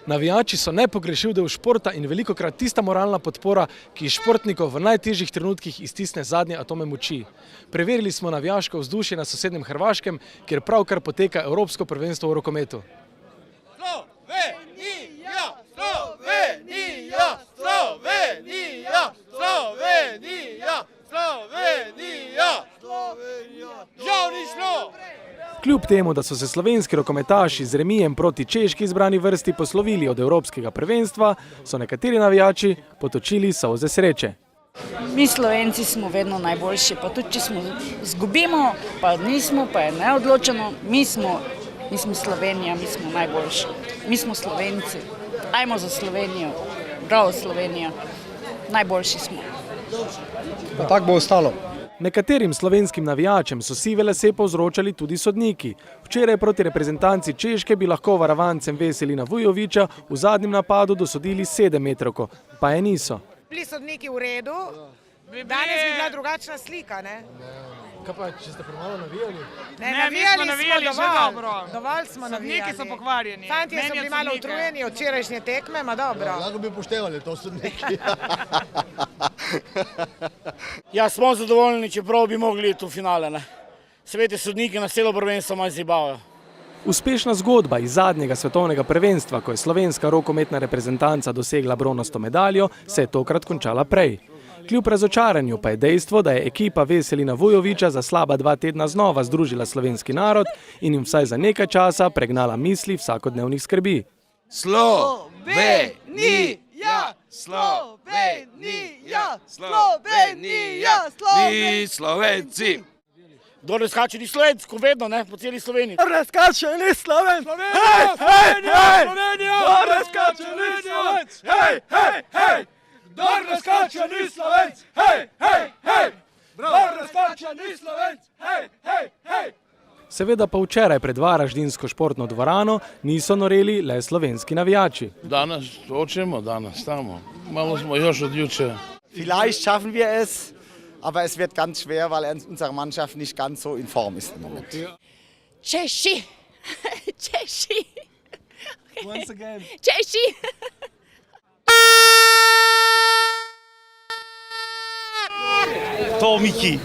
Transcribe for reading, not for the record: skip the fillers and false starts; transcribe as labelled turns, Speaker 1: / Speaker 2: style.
Speaker 1: Navijači so nepogrešljiv del športa in velikokrat tista moralna podpora, ki športnikov v najtežjih trenutkih iztisne zadnje atome moči. Preverili smo navijaško vzdušje na sosednjem Hrvaškem, kjer pravkar poteka Evropsko prvenstvo v rokometu.
Speaker 2: Slovenija! Slovenija! Slovenija! Slovenija! Slovenija! Žal ni šlo!
Speaker 1: Kljub temu, da so se slovenski rokometaši z remijem proti češki izbrani vrsti poslovili od Evropskega prvenstva, so nekateri navijači potočili solze sreče.
Speaker 3: Mi Slovenci smo vedno najboljši, pa tudi če smo izgubimo, pa nismo, pa je neodločeno, mi smo Slovenija, mi smo najboljši. Mi smo Slovenci. Ajmo za Slovenijo. Bravo Slovenija. Najboljši smo.
Speaker 4: Pa tako bo ostalo.
Speaker 1: Nekaterim slovenskim navijačem so sive lase povzročali tudi sodniki. Včeraj proti reprezentanci Češke bi lahko varovancem Veselina Vujovića v zadnjem napadu dosodili 7-metrovko, pa je niso.
Speaker 5: Bili sodniki v redu, danes bi bila drugačna slika, ne?
Speaker 1: Kaj pa, če ste premalo navijali?
Speaker 5: Ne, navijali smo dovolj. Dovolj smo navijali.
Speaker 6: Sodniki so pokvarjeni.
Speaker 5: Fantje so bili malo utrujeni od včerajšnje tekme, ma dobro.
Speaker 2: Lahko bi upoštevali to sodniki.
Speaker 6: Ja, smo zadovoljni, čeprav bi mogli iti v finale. Svete sodniki na celo prvenstvo malo zibavajo.
Speaker 1: Uspešna zgodba iz zadnjega svetovnega prvenstva, ko je slovenska rokometna reprezentanca dosegla bronasto medaljo, se je tokrat končala prej. Kljub razočaranju pa je dejstvo, da je ekipa Veselina Vujovića za slaba 2 tedna znova združila slovenski narod in jim vsaj za nekaj časa pregnala misli vsakodnevnih skrbi.
Speaker 2: Slovenija! Slovenija! Slovenija! Mi Slovenci!
Speaker 6: Kdor ne skače ni Slovenc, ko vedno, po celi Sloveniji.
Speaker 4: Kdor ne skače ni Slovenc!
Speaker 2: Slovenija! Kdor ne skače ni Slovenc! Hej, hej, hej! Kdor ne skače ni Slovenc! Hej, hej, hej! Kdor ne skače ni Slovenc! Hej, hej, hej!
Speaker 1: Seveda pa včeraj pred varaždinsko športno dvorano niso noreli le slovenski navijači.
Speaker 7: Danas hočemo, danas tamo. Malo smo još od juče.
Speaker 8: Vielleicht schaffen wir es, aber es wird ganz schwer, weil unsere Mannschaft nicht ganz so in Form ist im Moment.
Speaker 3: Češi! Češi!
Speaker 1: Once again.
Speaker 3: Češi!
Speaker 4: To Miki.